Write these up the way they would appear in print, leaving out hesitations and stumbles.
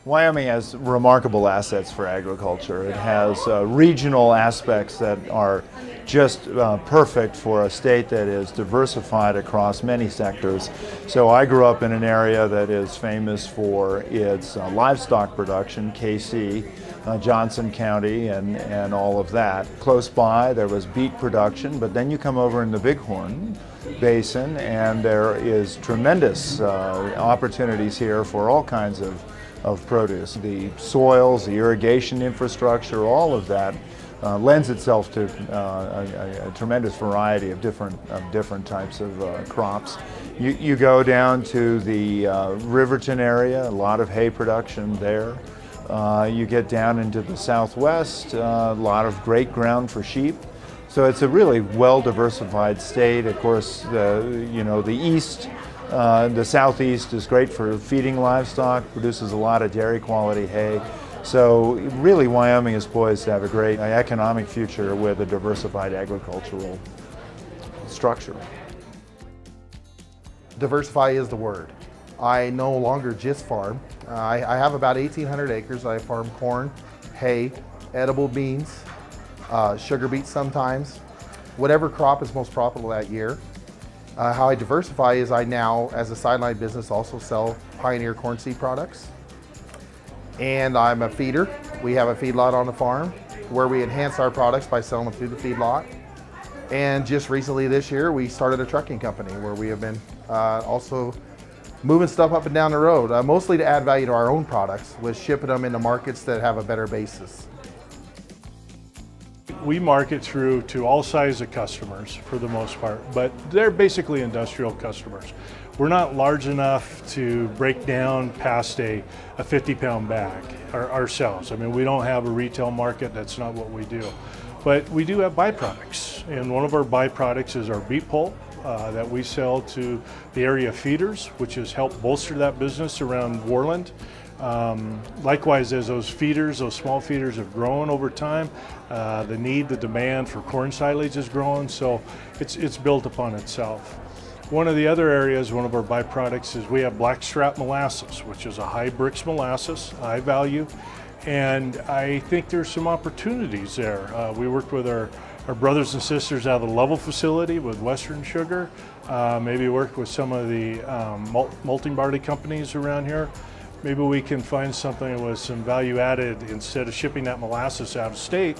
Wyoming has remarkable assets for agriculture. It has regional aspects that are just perfect for a state that is diversified across many sectors. So I grew up in an area that is famous for its livestock production, KC, Johnson County, and all of that. Close by there was beet production, but then you come over in the Bighorn Basin and there is tremendous opportunities here for all kinds of produce. The soils, the irrigation infrastructure, all of that lends itself to a tremendous variety of different types of crops. You go down to the Riverton area, a lot of hay production there. You get down into the southwest, a lot of great ground for sheep. So it's a really well-diversified state. Of course, the east, the southeast is great for feeding livestock, produces a lot of dairy quality hay. So really Wyoming is poised to have a great economic future with a diversified agricultural structure. Diversify is the word. I no longer just farm. I have about 1,800 acres. I farm corn, hay, edible beans, sugar beets sometimes, whatever crop is most profitable that year. How I diversify is I now, as a sideline business, also sell Pioneer corn seed products. And I'm a feeder. We have a feedlot on the farm where we enhance our products by selling them through the feedlot. And just recently this year, we started a trucking company where we have been also moving stuff up and down the road, mostly to add value to our own products, with shipping them into markets that have a better basis. We market through to all sizes of customers for the most part, but they're basically industrial customers. We're not large enough to break down past a 50-pound bag ourselves. I mean, we don't have a retail market, that's not what we do. But we do have byproducts, and one of our byproducts is our beet pulp that we sell to the area feeders, which has helped bolster that business around Worland. Likewise, as those feeders, those small feeders have grown over time, the demand for corn silage has grown, so it's built upon itself. One of the other areas, one of our byproducts, is we have blackstrap molasses, which is a high Brix molasses, high value, and I think there's some opportunities there. We worked with our brothers and sisters out of the Level facility with Western Sugar, maybe worked with some of the malting barley companies around here. Maybe we can find something with some value added instead of shipping that molasses out of state.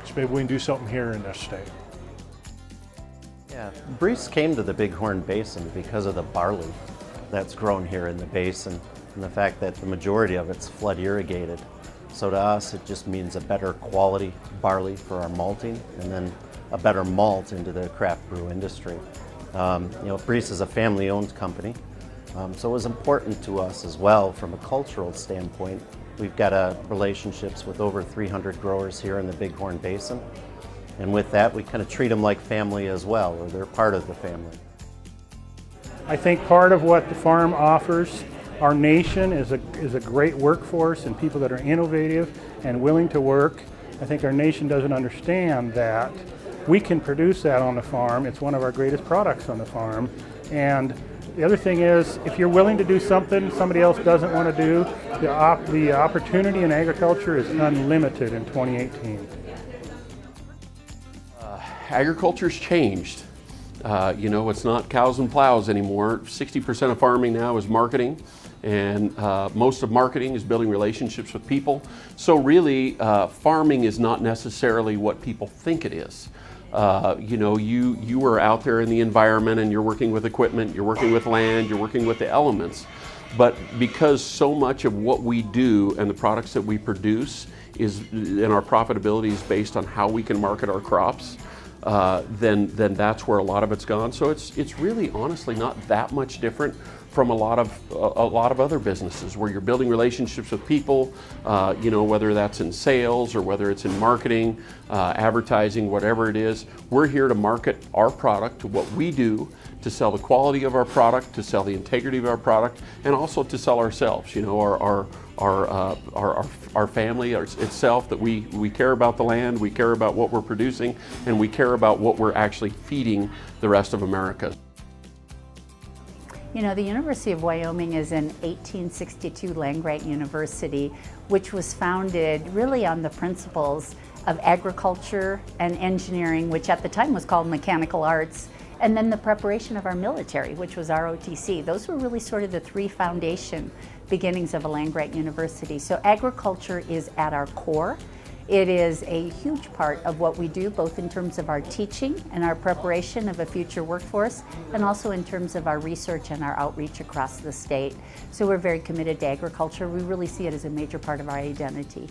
So maybe we can do something here in this state. Yeah, Brix came to the Bighorn Basin because of the barley that's grown here in the basin and the fact that the majority of it's flood irrigated. So to us, it just means a better quality barley for our malting and then a better malt into the craft brew industry. Brix is a family-owned company. So it was important to us as well from a cultural standpoint. We've got relationships with over 300 growers here in the Bighorn Basin. And with that, we kind of treat them like family as well, or they're part of the family. I think part of what the farm offers our nation is a great workforce and people that are innovative and willing to work. I think our nation doesn't understand that we can produce that on the farm. It's one of our greatest products on the farm. And the other thing is, if you're willing to do something somebody else doesn't want to do, the opportunity in agriculture is unlimited in 2018. Agriculture's changed. It's not cows and plows anymore. 60% of farming now is marketing, and most of marketing is building relationships with people. So really, farming is not necessarily what people think it is. You are out there in the environment and you're working with equipment, you're working with land, you're working with the elements. But because so much of what we do and the products that we produce and our profitability is based on how we can market our crops, then that's where a lot of it's gone. So it's really honestly not that much different from a lot of other businesses where you're building relationships with people, whether that's in sales or whether it's in marketing, advertising, whatever it is. We're here to market our product, to what we do, to sell the quality of our product, to sell the integrity of our product, and also to sell ourselves. Our family itself, that we care about the land, we care about what we're producing, and we care about what we're actually feeding the rest of America. You know, the University of Wyoming is an 1862 land-grant university, which was founded really on the principles of agriculture and engineering, which at the time was called mechanical arts, and then the preparation of our military, which was ROTC. Those were really sort of the three foundation beginnings of a land-grant university. So agriculture is at our core. It is a huge part of what we do, both in terms of our teaching and our preparation of a future workforce, and also in terms of our research and our outreach across the state. So we're very committed to agriculture. We really see it as a major part of our identity.